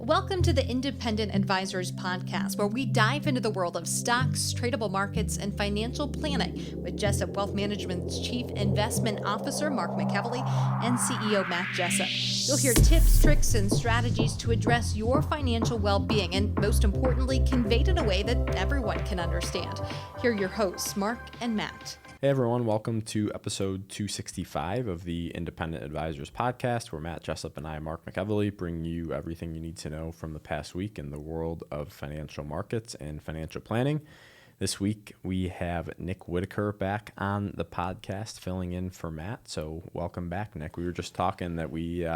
Welcome to the Independent Advisors Podcast, where we dive into the world of stocks, tradable markets, and financial planning with Jessup Wealth Management's Chief Investment Officer, Mark McEvely, and CEO, Matt Jessup. You'll hear tips, tricks, and strategies to address your financial well-being, and most importantly, conveyed in a way that everyone can understand. Here are your hosts, Mark and Matt. Hey everyone, welcome to episode 265 of the Independent Advisors Podcast, where Matt Jessup and I, Mark McEvely, bring you everything you need to know from the past week in the world of financial markets and financial planning. This week, we have Nick Whitaker back on the podcast, filling in for Matt. So welcome back, Nick. We were just talking that we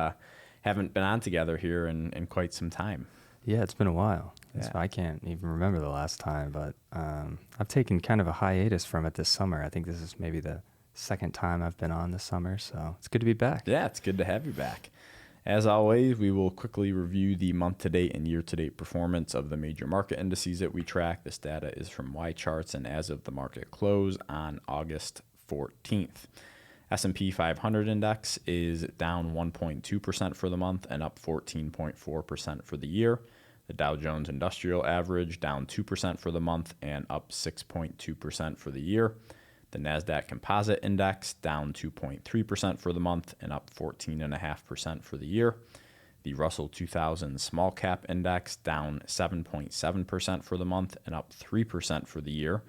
haven't been on together here in quite some time. Yeah, it's been a while. Yeah. I can't even remember the last time, but I've taken kind of a hiatus from it this summer. I think this is maybe the second time I've been on this summer, so it's good to be back. Yeah, it's good to have you back. As always, we will quickly review the month-to-date and year-to-date performance of the major market indices that we track. This data is from YCharts and as of the market close on August 14th. S&P 500 index is down 1.2% for the month and up 14.4% for the year. The Dow Jones Industrial Average down 2% for the month and up 6.2% for the year. The Nasdaq Composite Index down 2.3% for the month and up 14.5% for the year. The Russell 2000 Small Cap Index down 7.7% for the month and up 3% for the year.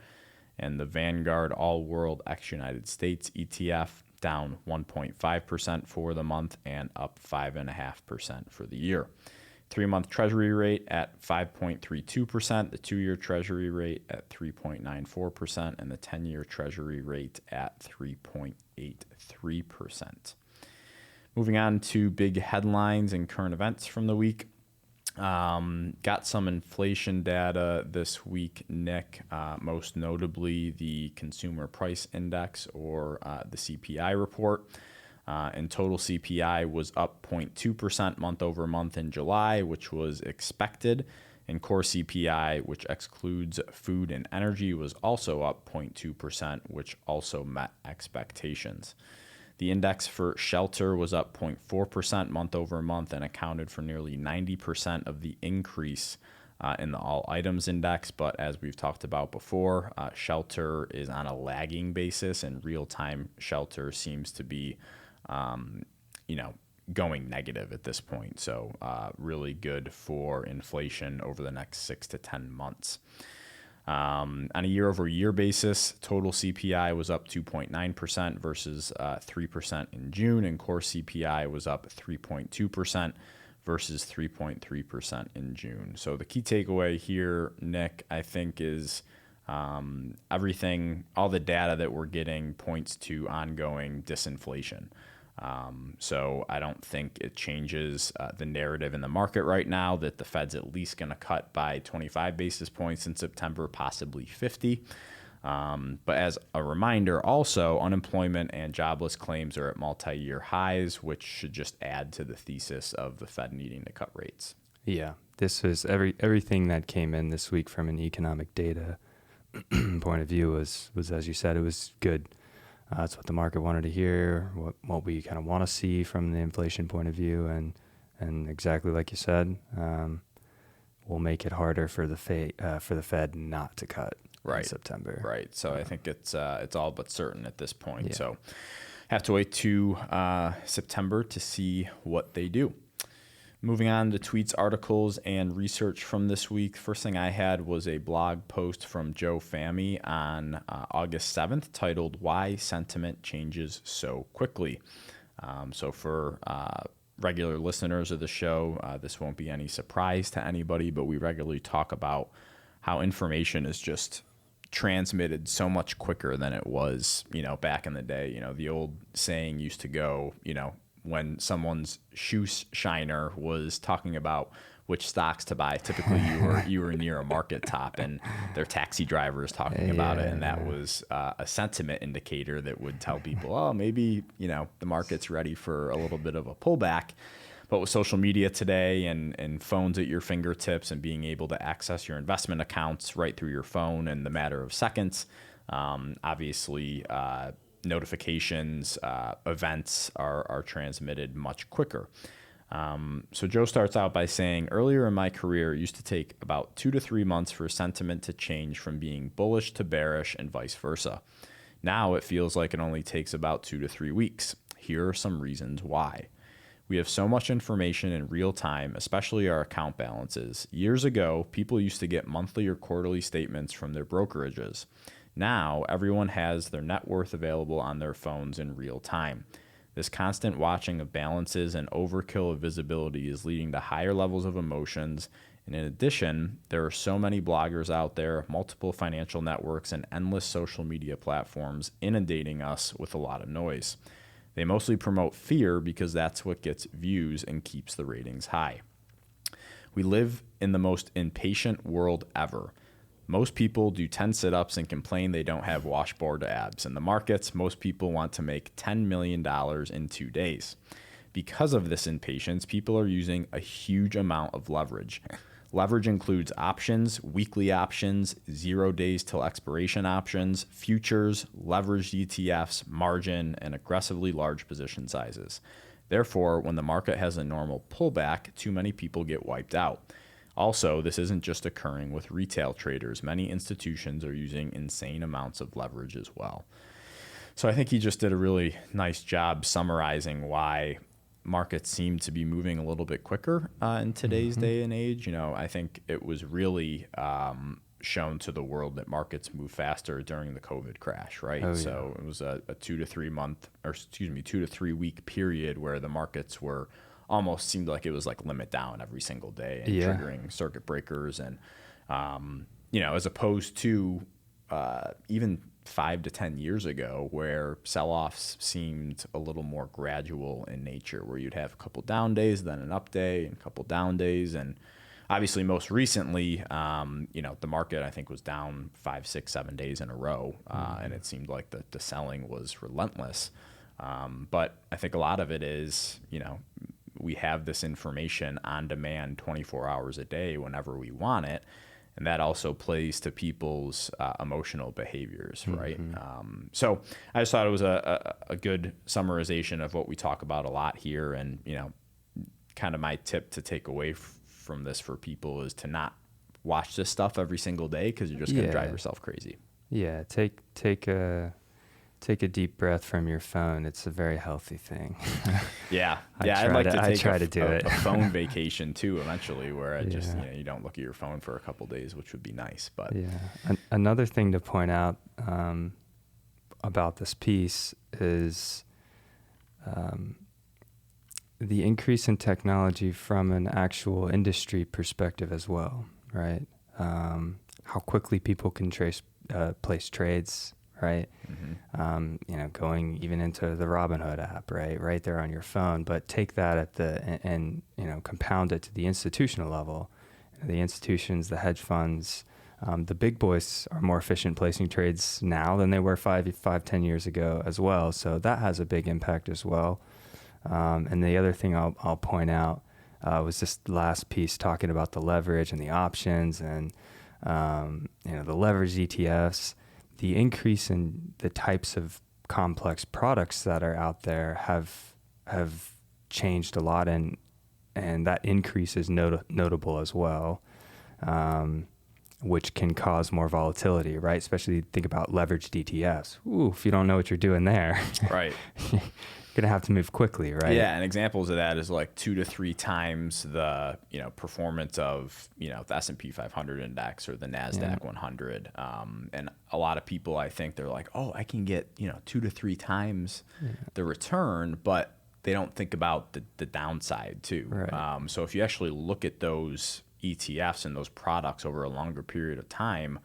And the Vanguard All World Ex United States ETF down 1.5% for the month and up 5.5% for the year. 3-month Treasury rate at 5.32%, the 2-year Treasury rate at 3.94%, and the 10-year Treasury rate at 3.83%. Moving on to big headlines and current events from the week. Got some inflation data this week, Nick, most notably the Consumer Price Index, or the CPI report. And total CPI was up 0.2% month over month in July, which was expected. And core CPI, which excludes food and energy, was also up 0.2%, which also met expectations. The index for shelter was up 0.4% month over month and accounted for nearly 90% of the increase in the all items index. But as we've talked about before, shelter is on a lagging basis, and real-time shelter seems to be going negative at this point. So really good for inflation over the next 6 to 10 months. On a year-over-year basis, total CPI was up 2.9% versus 3% in June, and core CPI was up 3.2% versus 3.3% in June. So the key takeaway here, Nick, I think is everything, all the data that we're getting points to ongoing disinflation. So I don't think it changes the narrative in the market right now that the Fed's at least going to cut by 25 basis points in September, possibly 50. But as a reminder, also, unemployment and jobless claims are at multi-year highs, which should just add to the thesis of the Fed needing to cut rates. Yeah, this was everything that came in this week from an economic data point of view was, as you said, it was good. That's what the market wanted to hear, what we kind of want to see from the inflation point of view, and exactly like you said, we'll make it harder for the Fed not to cut in September. Right. So I think it's all but certain at this point. Yeah. So have to wait to September to see what they do. Moving on to tweets, articles, and research from this week. First thing I had was a blog post from Joe Fahmy on August 7th titled, "Why Sentiment Changes So Quickly." So for regular listeners of the show, this won't be any surprise to anybody, but we regularly talk about how information is just transmitted so much quicker than it was, back in the day. The old saying used to go, when someone's shoe shiner was talking about which stocks to buy, typically you were near a market top and their taxi driver is talking about it, and that was a sentiment indicator that would tell people, oh, maybe the market's ready for a little bit of a pullback. But with social media today and phones at your fingertips and being able to access your investment accounts right through your phone in the matter of seconds, obviously notifications, events are transmitted much quicker. So Joe starts out by saying, earlier in my career, it used to take about 2 to 3 months for sentiment to change from being bullish to bearish and vice versa. Now it feels like it only takes about 2 to 3 weeks. Here are some reasons why. We have so much information in real time, especially our account balances. Years ago, people used to get monthly or quarterly statements from their brokerages. Now, everyone has their net worth available on their phones in real time. This constant watching of balances and overkill of visibility is leading to higher levels of emotions. And in addition, there are so many bloggers out there, multiple financial networks, and endless social media platforms inundating us with a lot of noise. They mostly promote fear because that's what gets views and keeps the ratings high. We live in the most impatient world ever. Most people do 10 sit-ups and complain they don't have washboard abs. In the markets, most people want to make $10 million in 2 days. Because of this impatience, people are using a huge amount of leverage. Leverage includes options, weekly options, 0 days till expiration options, futures, leveraged ETFs, margin, and aggressively large position sizes. Therefore, when the market has a normal pullback, too many people get wiped out. Also, this isn't just occurring with retail traders. Many institutions are using insane amounts of leverage as well. So I think he just did a really nice job summarizing why markets seem to be moving a little bit quicker in today's day and age. You know, I think it was really shown to the world that markets move faster during the COVID crash, right? Oh, yeah. So it was a 2 to 3 week period where the markets were almost seemed like it was like limit down every single day and triggering circuit breakers. And, you know, as opposed to even 5 to 10 years ago where sell-offs seemed a little more gradual in nature, where you'd have a couple down days, then an up day, and a couple down days. And obviously most recently, you know, the market I think was down 5, 6, 7 days in a row. And it seemed like the selling was relentless. But I think a lot of it is, you know, we have this information on demand 24 hours a day whenever we want it. And that also plays to people's emotional behaviors, right? So I just thought it was a good summarization of what we talk about a lot here. And, you know, kind of my tip to take away from this for people is to not watch this stuff every single day because you're just going to drive yourself crazy. Yeah, take a deep breath from your phone. It's a very healthy thing. I'd like to take a phone vacation too eventually, where I just you don't look at your phone for a couple days, which would be nice. But another thing to point out about this piece is the increase in technology from an actual industry perspective as well, right? How quickly people can place trades. Right. You know, going even into the Robinhood app, right there on your phone, but take that and you know, compound it to the institutional level. The institutions, the hedge funds, the big boys are more efficient placing trades now than they were 10 years ago as well. So that has a big impact as well. And the other thing I'll point out was this last piece talking about the leverage and the options and, you know, the leveraged ETFs. The increase in the types of complex products that are out there have changed a lot, and that increase is notable as well, which can cause more volatility, right? Especially think about leveraged ETFs. Ooh, if you don't know what you're doing there, right, you're gonna have to move quickly, right? Yeah, and examples of that is like 2 to 3 times the performance of the S&P 500 index or the Nasdaq 100. And a lot of people, I think they're like, oh, I can get 2 to 3 times the return, but they don't think about the downside too. Right. So if you actually look at those ETFs and those products over a longer period of time,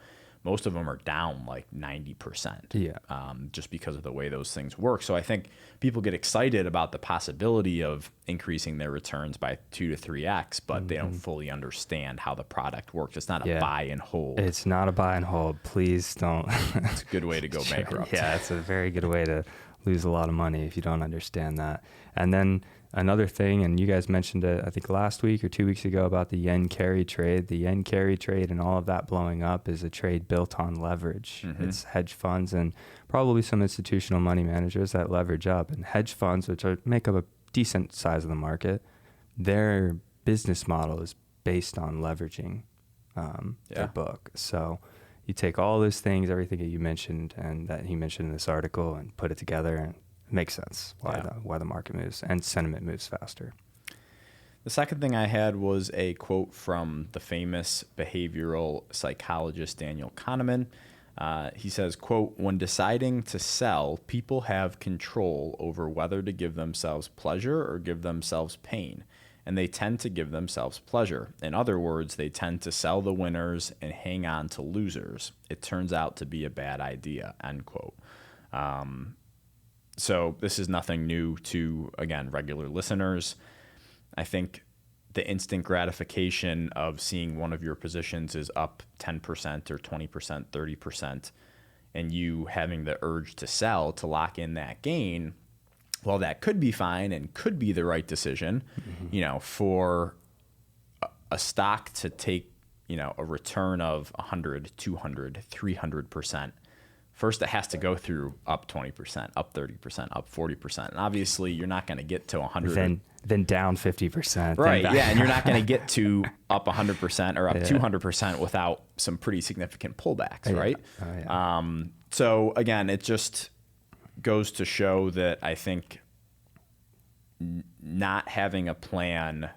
most of them are down like 90%, just because of the way those things work. So I think people get excited about the possibility of increasing their returns by 2 to 3x, but they don't fully understand how the product works. It's not a buy and hold. It's not a buy and hold. Please don't. It's a good way to go bankrupt. Yeah, it's a very good way to lose a lot of money if you don't understand that. And then another thing, and you guys mentioned it, I think last week or 2 weeks ago, about the yen carry trade. The yen carry trade and all of that blowing up is a trade built on leverage. It's hedge funds and probably some institutional money managers that leverage up. And hedge funds, which make up a decent size of the market, their business model is based on leveraging their book. So you take all those things, everything that you mentioned and that he mentioned in this article, and put it together, and it makes sense why the market moves and sentiment moves faster. The second thing I had was a quote from the famous behavioral psychologist Daniel Kahneman. He says, quote, "When deciding to sell, people have control over whether to give themselves pleasure or give themselves pain, and they tend to give themselves pleasure. In other words, they tend to sell the winners and hang on to losers. It turns out to be a bad idea," end quote. So this is nothing new to, again, regular listeners. I think the instant gratification of seeing one of your positions is up 10% or 20%, 30%, and you having the urge to sell to lock in that gain, well, that could be fine and could be the right decision, for a stock to take, a return of 100, 200, 300%. First, it has to go through up 20%, up 30%, up 40%. And obviously, you're not going to get to 100. Then down 50%. Right, yeah, and you're not going to get to up 100% or up 200% without some pretty significant pullbacks, right? Oh, yeah. So, again, it just goes to show that I think not having a plan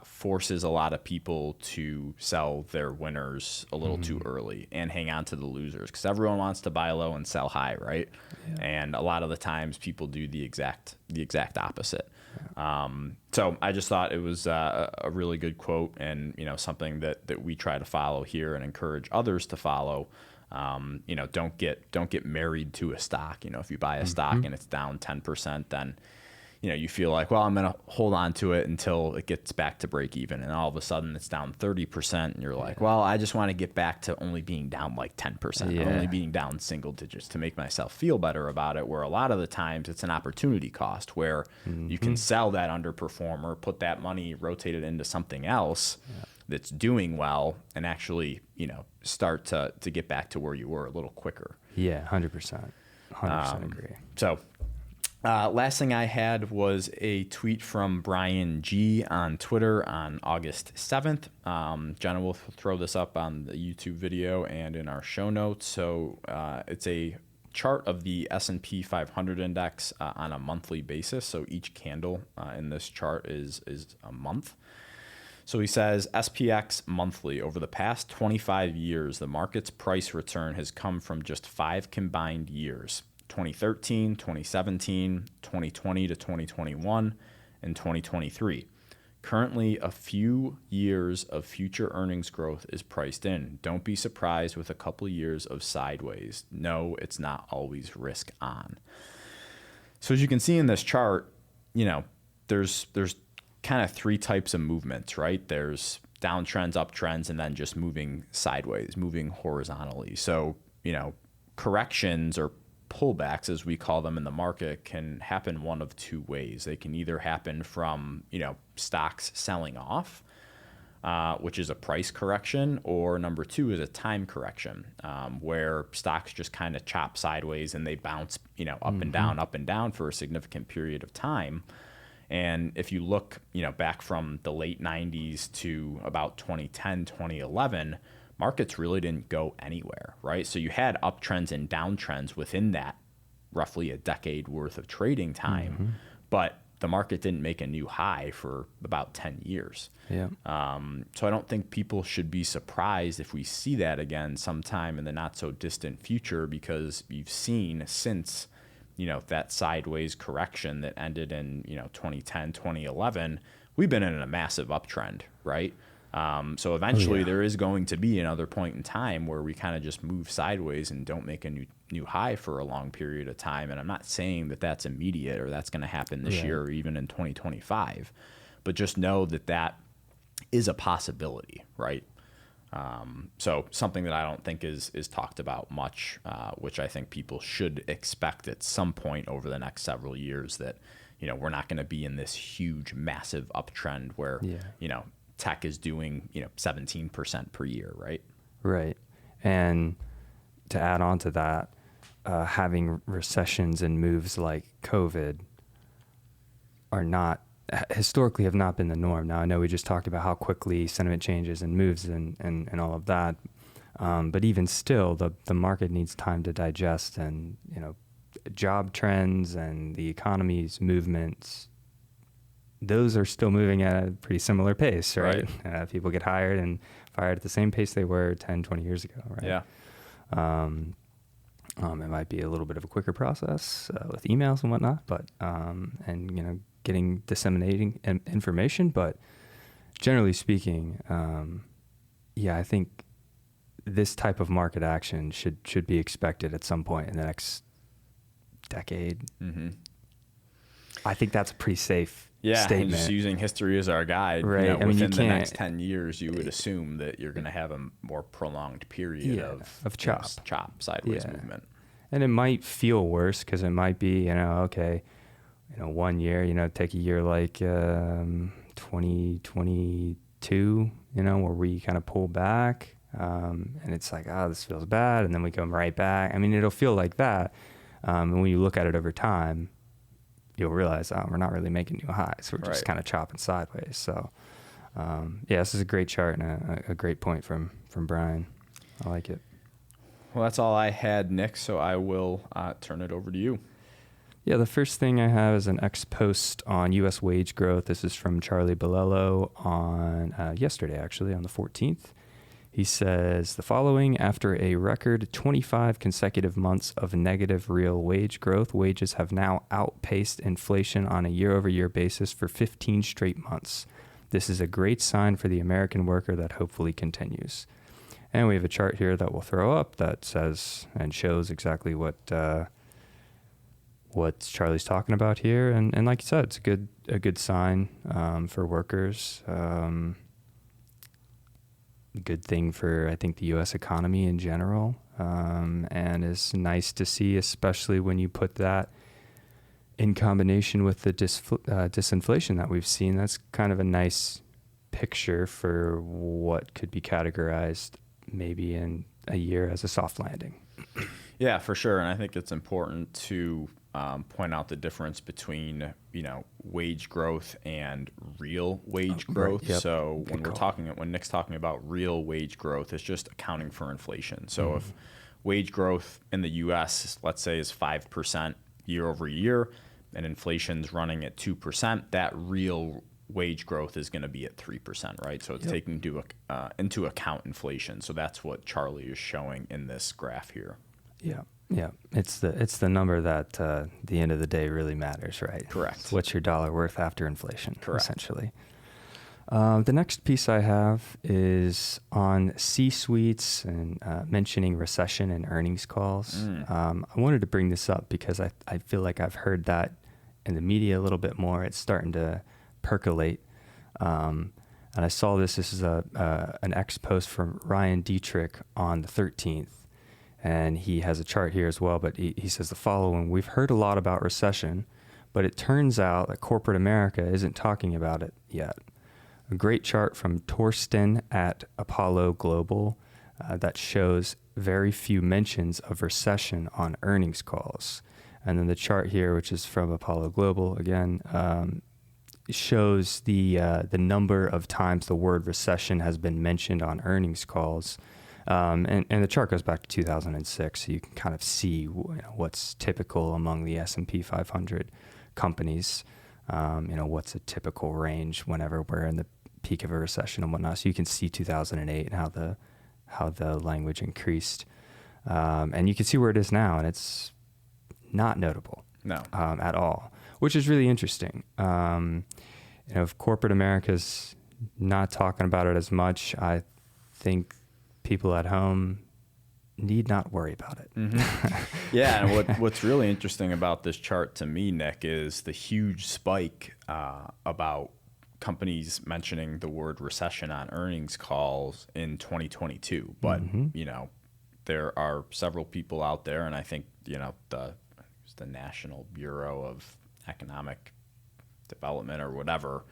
forces a lot of people to sell their winners a little too early and hang on to the losers, because everyone wants to buy low and sell high, right? Yeah. And a lot of the times people do the exact opposite. Yeah. So I just thought it was a really good quote, and something that we try to follow here and encourage others to follow. Don't get married to a stock. If you buy a stock and it's down 10%, then you feel like, well, I'm going to hold on to it until it gets back to break even. And all of a sudden it's down 30%. And you're like, well, I just want to get back to only being down like 10%, only being down single digits to make myself feel better about it. Where a lot of the times it's an opportunity cost where you can sell that underperformer, put that money, rotate it into something else that's doing well, and actually, start to get back to where you were a little quicker. Yeah, 100%. 100% agree. So, last thing I had was a tweet from Brian G on Twitter on August 7th. Jenna will throw this up on the YouTube video and in our show notes. So it's a chart of the S&P 500 index on a monthly basis. So each candle in this chart is a month. So he says, SPX monthly. Over the past 25 years, the market's price return has come from just 5 combined years: 2013, 2017, 2020 to 2021, and 2023. Currently, a few years of future earnings growth is priced in. Don't be surprised with a couple years of sideways. No, it's not always risk on. So as you can see in this chart, there's kind of 3 types of movements, right? There's downtrends, uptrends, and then just moving sideways, moving horizontally. So, corrections or pullbacks, as we call them in the market, can happen one of 2 ways. They can either happen from, stocks selling off, which is a price correction, or number 2 is a time correction, where stocks just kind of chop sideways and they bounce, up and down for a significant period of time. And if you look, back from the late 90s to about 2010, 2011, markets really didn't go anywhere, right? So you had uptrends and downtrends within that roughly a decade worth of trading time, but the market didn't make a new high for about 10 years. Yeah. So I don't think people should be surprised if we see that again sometime in the not so distant future, because you've seen since, that sideways correction that ended in, 2010, 2011, we've been in a massive uptrend, right? So eventually there is going to be another point in time where we kind of just move sideways and don't make a new high for a long period of time. And I'm not saying that that's immediate or that's going to happen this year or even in 2025, but just know that is a possibility, right? So something that I don't think is talked about much, which I think people should expect at some point over the next several years, that, we're not going to be in this huge, massive uptrend where, tech is doing, 17% per year, right? Right. And to add on to that, having recessions and moves like COVID are not historically have not been the norm. Now, I know we just talked about how quickly sentiment changes and moves and all of that. But even still, the market needs time to digest, and, job trends and the economy's movements, those are still moving at a pretty similar pace, right? People get hired and fired at the same pace they were 10, 20 years ago, right? Yeah. It might be a little bit of a quicker process with emails and whatnot, but and disseminating information. But generally speaking, I think this type of market action should be expected at some point in the next decade. Mm-hmm. I think that's a pretty safe Yeah, statement. and just using history as our guide, Right. within the next 10 years, you would assume that you're going to have a more prolonged period of chop, sideways movement. And it might feel worse because it might be, 1 year, take a year like 2022, where we kind of pull back, and it's like, this feels bad, and then we come right back. I mean, it'll feel like that. And when you look at it over time, you'll realize, we're not really making new highs. We're just kind of chopping sideways. So, this is a great chart and a great point from Brian. I like it. Well, that's all I had, Nick, so I will turn it over to you. Yeah, the first thing I have is an ex post on U.S. wage growth. This is from Charlie Bolello on yesterday, actually, on the 14th. He says the following: after a record 25 consecutive months of negative real wage growth, wages have now outpaced inflation on a year-over-year basis for 15 straight months. This is a great sign for the American worker that hopefully continues. And we have a chart here that we'll throw up that says and shows exactly what Charlie's talking about here. And like you said, it's a good sign for workers. Good thing for, I think, the U.S. economy in general, and it's nice to see, especially when you put that in combination with the disinflation that we've seen. That's kind of a nice picture for what could be categorized maybe in a year as a soft landing. Yeah, for sure. And I think it's important to point out the difference between, wage growth and real wage growth. Right, yep. So when Nick's talking about real wage growth, it's just accounting for inflation. So if wage growth in the U.S., let's say, is 5% year over year, and inflation's running at 2%, that real wage growth is going to be at 3%, right? So it's taking into account inflation. So that's what Charlie is showing in this graph here. Yeah. Yeah, it's the number that at the end of the day really matters, right? Correct. What's your dollar worth after inflation? Correct. Essentially. The next piece I have is on C-suites and mentioning recession and earnings calls. I wanted to bring this up because I feel like I've heard that in the media a little bit more. It's starting to percolate. And I saw this is an ex post from Ryan Dietrich on the 13th. And he has a chart here as well, but he says the following: we've heard a lot about recession, but it turns out that corporate America isn't talking about it yet. A great chart from Torsten at Apollo Global that shows very few mentions of recession on earnings calls. And then the chart here, which is from Apollo Global, again, shows the number of times the word recession has been mentioned on earnings calls. And the chart goes back to 2006, so you can kind of see what's typical among the S&P 500 companies. What's a typical range whenever we're in the peak of a recession and whatnot. So you can see 2008 and how the language increased, and you can see where it is now, and it's not notable, at all, which is really interesting. If corporate America's not talking about it as much, I think people at home need not worry about it. Mm-hmm. Yeah, and what's really interesting about this chart to me, Nick, is the huge spike about companies mentioning the word recession on earnings calls in 2022. But, there are several people out there, and I think, the National Bureau of Economic Development or whatever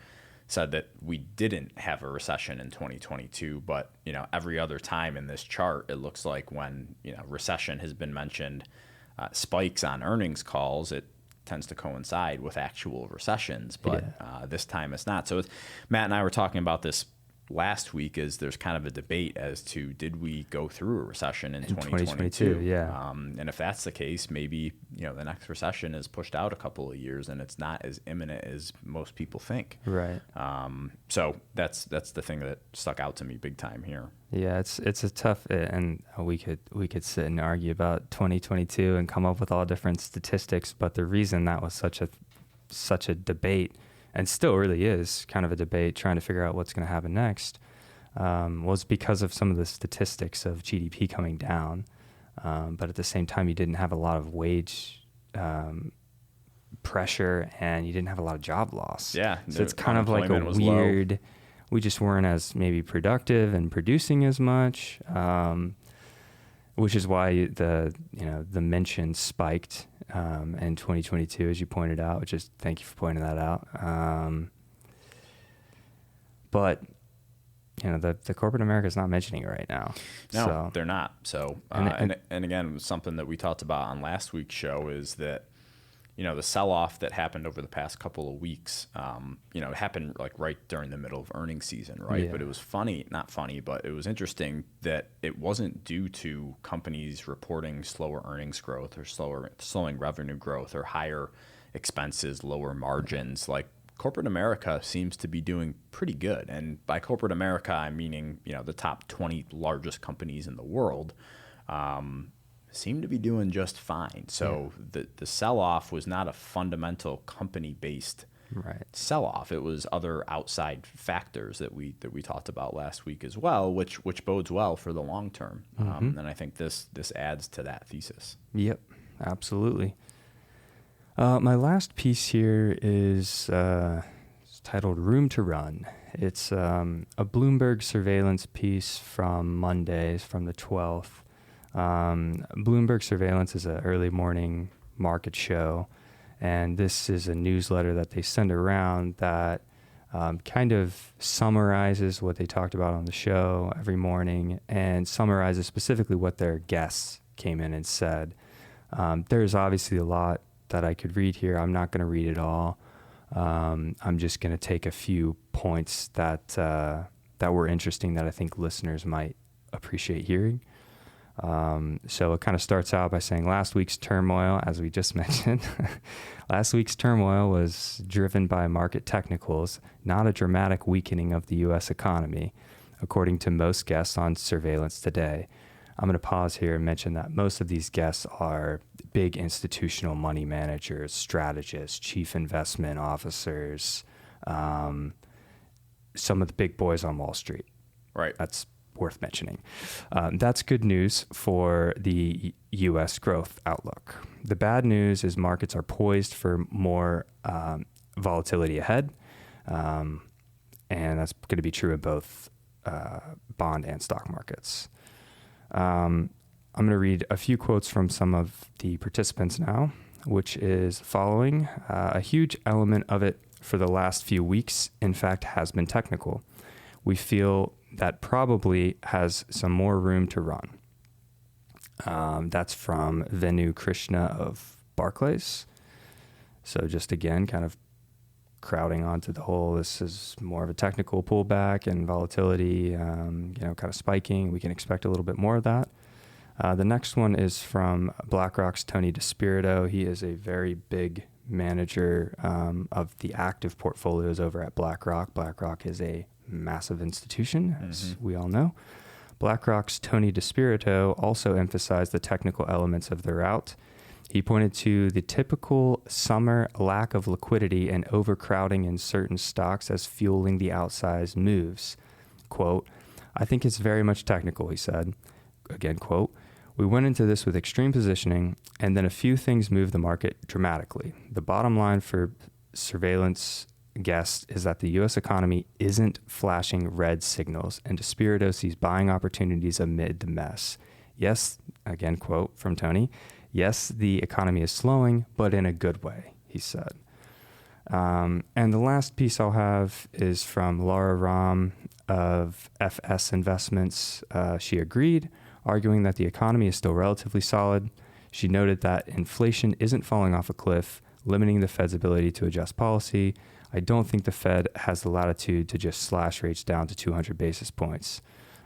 said that we didn't have a recession in 2022, but every other time in this chart, it looks like when recession has been mentioned, spikes on earnings calls, it tends to coincide with actual recessions, but this time it's not. So Matt and I were talking about this last week. Is there's kind of a debate as to did we go through a recession in 2022? Yeah. And if that's the case, maybe the next recession is pushed out a couple of years and it's not as imminent as most people think. Right. So that's the thing that stuck out to me big time here. Yeah, it's a tough, and we could sit and argue about 2022 and come up with all different statistics, but the reason that was such a debate, and still really is kind of a debate trying to figure out what's going to happen next, was because of some of the statistics of GDP coming down. But at the same time, you didn't have a lot of wage pressure, and you didn't have a lot of job loss. Yeah. So it's kind of like a weird, we just weren't as maybe productive and producing as much, which is why the mention spiked in 2022, as you pointed out, which is, thank you for pointing that out. But the corporate America is not mentioning it right now. No, so. They're not. So, and again, it was something that we talked about on last week's show is that, the sell-off that happened over the past couple of weeks, it happened like right during the middle of earnings season, right? Yeah. But it was not funny, but it was interesting that it wasn't due to companies reporting slower earnings growth or slowing revenue growth or higher expenses, lower margins. Like corporate America seems to be doing pretty good. And by corporate America, I'm meaning, the top 20 largest companies in the world, seem to be doing just fine. So the sell-off was not a fundamental company-based sell-off. It was other outside factors that we talked about last week as well, which bodes well for the long term. And I think this adds to that thesis. Yep, absolutely. My last piece here is titled "Room to Run." It's a Bloomberg surveillance piece from Monday, from the 12th. Bloomberg Surveillance is an early morning market show, and this is a newsletter that they send around that kind of summarizes what they talked about on the show every morning and summarizes specifically what their guests came in and said. There's obviously a lot that I could read here. I'm not going to read it all. I'm just going to take a few points that were interesting that I think listeners might appreciate hearing. So it kind of starts out by saying last week's turmoil, as we just mentioned, last week's turmoil was driven by market technicals, not a dramatic weakening of the U.S. economy, according to most guests on Surveillance Today. I'm going to pause here and mention that most of these guests are big institutional money managers, strategists, chief investment officers, some of the big boys on Wall Street. Right. That's worth mentioning. That's good news for the U.S. growth outlook. The bad news is markets are poised for more volatility ahead, and that's going to be true in both bond and stock markets. I'm going to read a few quotes from some of the participants now, which is following. A huge element of it for the last few weeks, in fact, has been technical. We feel that probably has some more room to run. That's from Venu Krishna of Barclays. So just again, kind of crowding onto the whole, this is more of a technical pullback and volatility, kind of spiking. We can expect a little bit more of that. The next one is from BlackRock's Tony DeSpirito. He is a very big manager of the active portfolios over at BlackRock. BlackRock is a massive institution, as we all know. BlackRock's Tony DeSpirito also emphasized the technical elements of the rout. He pointed to the typical summer lack of liquidity and overcrowding in certain stocks as fueling the outsized moves. Quote, "I think it's very much technical," he said. Again, quote, "We went into this with extreme positioning, and then a few things moved the market dramatically. The bottom line for surveillance guest is that the U.S. economy isn't flashing red signals, and DeSpirito sees buying opportunities amid the mess. Yes," again, quote from Tony, "yes, the economy is slowing, but in a good way," he said. And the last piece I'll have is from Laura Rahm of FS Investments. She agreed, arguing that the economy is still relatively solid. She noted that inflation isn't falling off a cliff, limiting the Fed's ability to adjust policy. I don't think the Fed has the latitude to just slash rates down to 200 basis points.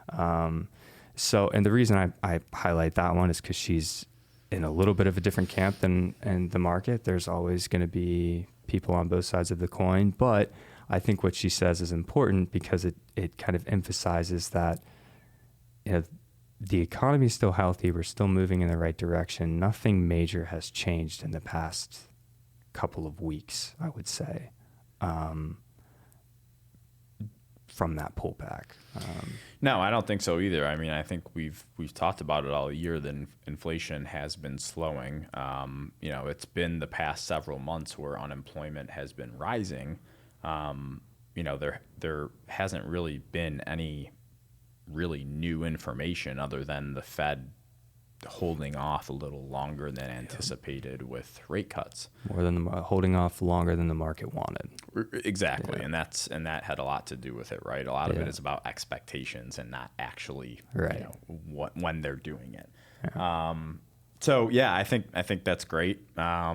And the reason I highlight that one is because she's in a little bit of a different camp than in the market. There's always going to be people on both sides of the coin, but I think what she says is important because it kind of emphasizes that, the economy is still healthy. We're still moving in the right direction. Nothing major has changed in the past couple of weeks, I would say, from that pullback. No, I don't think so either. I mean, I think we've talked about it all year that inflation has been slowing. It's been the past several months where unemployment has been rising. There hasn't really been any really new information other than the Fed holding off a little longer than anticipated with rate cuts. More than holding off longer than the market wanted. Exactly, and that had a lot to do with it, right? A lot of it is about expectations and not actually, when they're doing it. I think that's great. A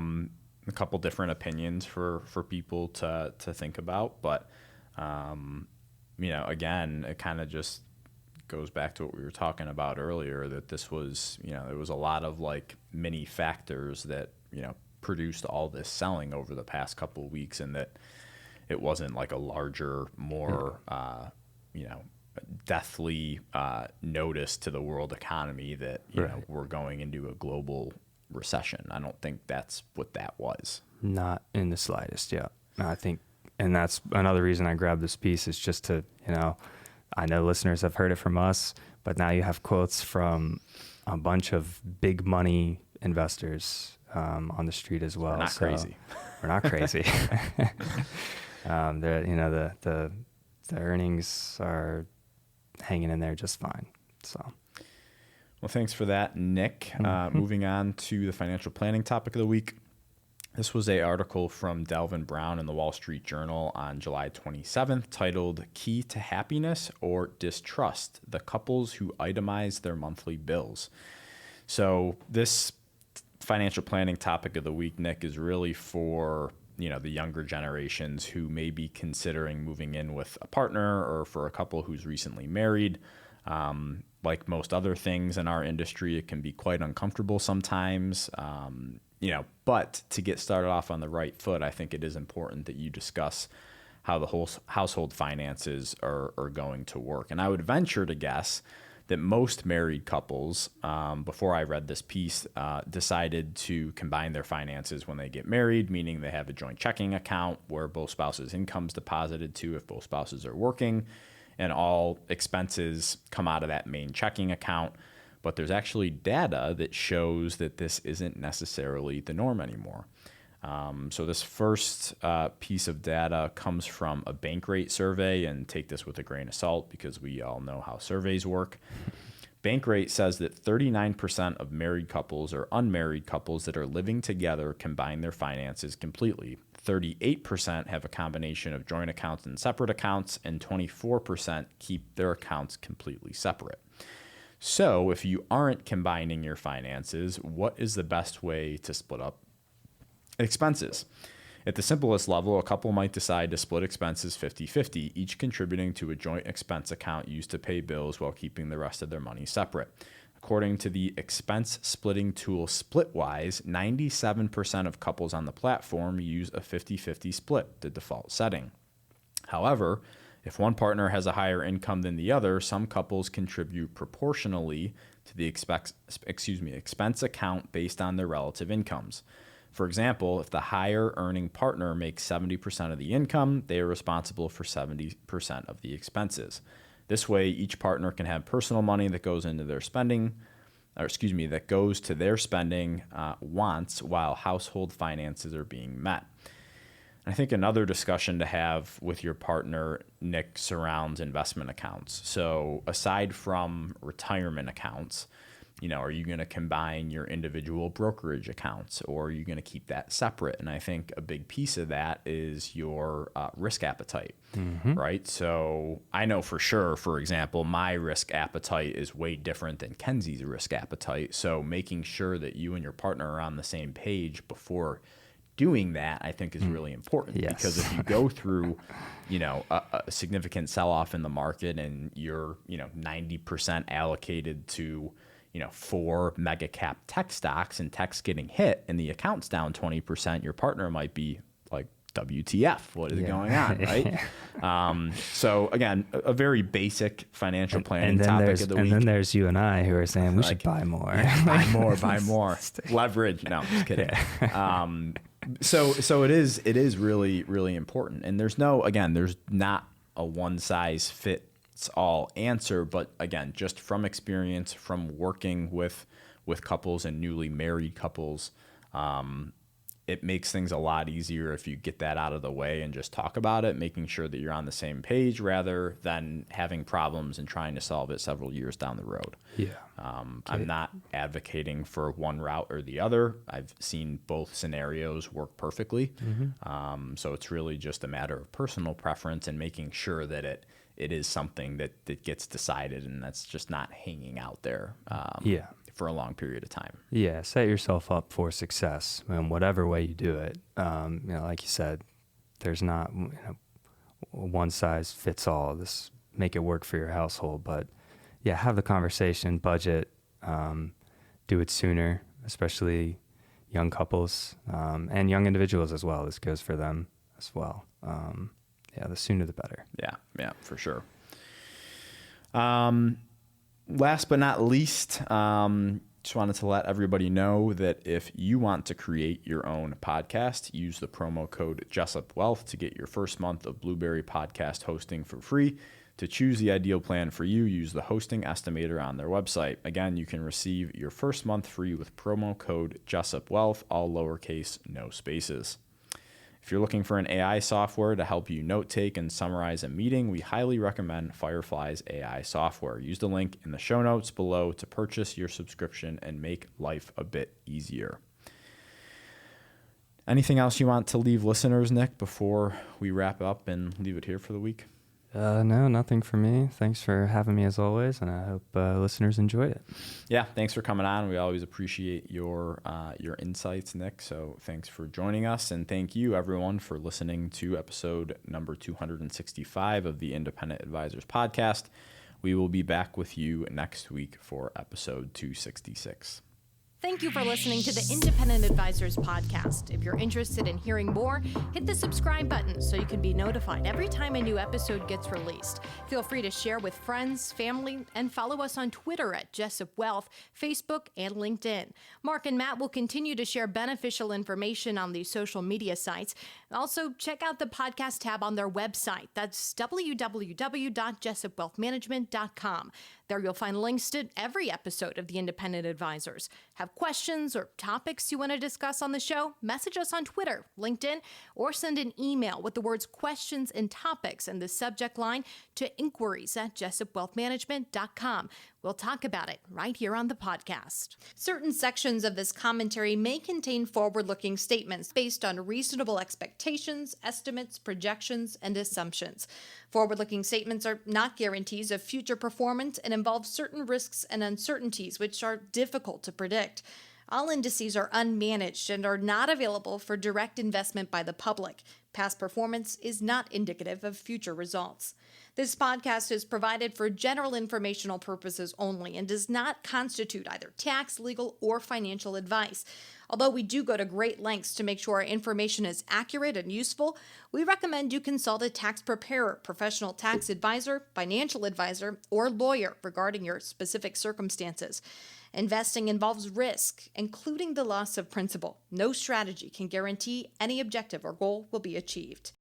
couple different opinions for people to think about, but again, it kind of just goes back to what we were talking about earlier, that this was, there was a lot of like mini factors that, produced all this selling over the past couple of weeks, and that it wasn't like a larger, more, deathly notice to the world economy that, we're going into a global recession. I don't think that's what that was. Not in the slightest. Yeah. I think, and that's another reason I grabbed this piece is just to, I know listeners have heard it from us, but now you have quotes from a bunch of big money investors on the street as well. We're not crazy. We're not crazy. The earnings are hanging in there just fine. So, well, thanks for that, Nick. Moving on to the financial planning topic of the week. This was an article from Delvin Brown in the Wall Street Journal on July 27th titled "Key to Happiness or Distrust: The Couples Who Itemize Their Monthly Bills." So this financial planning topic of the week, Nick, is really for the younger generations who may be considering moving in with a partner, or for a couple who's recently married. Like most other things in our industry, it can be quite uncomfortable sometimes. But to get started off on the right foot, I think it is important that you discuss how the whole household finances are going to work. And I would venture to guess that most married couples, before I read this piece, decided to combine their finances when they get married, meaning they have a joint checking account where both spouses' income's deposited to if both spouses are working, and all expenses come out of that main checking account. But there's actually data that shows that this isn't necessarily the norm anymore. So this first piece of data comes from a bank rate survey, and take this with a grain of salt because we all know how surveys work. Bank rate says that 39% of married couples or unmarried couples that are living together combine their finances completely. 38% have a combination of joint accounts and separate accounts, and 24% keep their accounts completely separate. So if you aren't combining your finances, what is the best way to split up expenses? At the simplest level, a couple might decide to split expenses 50-50, each contributing to a joint expense account used to pay bills while keeping the rest of their money separate. According to the expense splitting tool Splitwise, 97% of couples on the platform use a 50-50 split, the default setting. However, if one partner has a higher income than the other, some couples contribute proportionally to the expense account based on their relative incomes. For example, if the higher earning partner makes 70% of the income, they are responsible for 70% of the expenses. This way, each partner can have personal money that goes into their spending, that goes to their spending wants while household finances are being met. I think another discussion to have with your partner, Nick, surrounds investment accounts. So aside from retirement accounts, are you going to combine your individual brokerage accounts, or are you going to keep that separate? And I think a big piece of that is your risk appetite, right? So I know for sure, for example, my risk appetite is way different than Kenzie's risk appetite. So making sure that you and your partner are on the same page before doing that, I think is really important. Yes. Because if you go through, a significant sell-off in the market and you're, 90% allocated to, 4 mega cap tech stocks, and tech's getting hit and the account's down 20%, your partner might be like, WTF, what is going on, right? So again, a very basic financial planning topic of the week. And then there's you and I who are saying we should buy more. Buy more. Leverage. No, just kidding. So it is really, really important. And there's not a one size fits all answer, but again, just from experience, from working with couples and newly married couples, it makes things a lot easier if you get that out of the way and just talk about it, making sure that you're on the same page rather than having problems and trying to solve it several years down the road. Yeah. I'm not advocating for one route or the other. I've seen both scenarios work perfectly. So it's really just a matter of personal preference and making sure that it is something that gets decided and that's just not hanging out there. For a long period of time. Yeah, set yourself up for success in whatever way you do it. Like you said, there's not one size fits all. This make it work for your household, but yeah, have the conversation, budget, do it sooner, especially young couples and young individuals as well. This goes for them as well. The sooner the better. Yeah, for sure. Last but not least, just wanted to let everybody know that if you want to create your own podcast, use the promo code JessupWealth to get your first month of Blueberry podcast hosting for free. To choose the ideal plan for you, use the hosting estimator on their website. Again, you can receive your first month free with promo code JessupWealth, all lowercase, no spaces. If you're looking for an AI software to help you note take and summarize a meeting, we highly recommend Firefly's AI software. Use the link in the show notes below to purchase your subscription and make life a bit easier. Anything else you want to leave listeners, Nick, before we wrap up and leave it here for the week? No, nothing for me. Thanks for having me as always, and I hope listeners enjoyed it. Yeah, thanks for coming on. We always appreciate your insights, Nick. So thanks for joining us, and thank you, everyone, for listening to episode number 265 of the Independent Advisors Podcast. We will be back with you next week for episode 266. Thank you for listening to the Independent Advisors Podcast. If you're interested in hearing more, hit the subscribe button so you can be notified every time a new episode gets released. Feel free to share with friends, family, and follow us on Twitter at Jessup Wealth, Facebook, and LinkedIn. Mark and Matt will continue to share beneficial information on these social media sites. Also, check out the podcast tab on their website. That's www.jessupwealthmanagement.com. There you'll find links to every episode of the Independent Advisors. Have questions or topics you want to discuss on the show? Message us on Twitter, LinkedIn, or send an email with the words questions and topics in the subject line to inquiries@jessupwealthmanagement.com. We'll talk about it right here on the podcast. Certain sections of this commentary may contain forward-looking statements based on reasonable expectations, estimates, projections, and assumptions. Forward-looking statements are not guarantees of future performance and involve certain risks and uncertainties which are difficult to predict. All indices are unmanaged and are not available for direct investment by the public. Past performance is not indicative of future results. This podcast is provided for general informational purposes only and does not constitute either tax, legal, or financial advice. Although we do go to great lengths to make sure our information is accurate and useful, we recommend you consult a tax preparer, professional tax advisor, financial advisor, or lawyer regarding your specific circumstances. Investing involves risk, including the loss of principal. No strategy can guarantee any objective or goal will be achieved.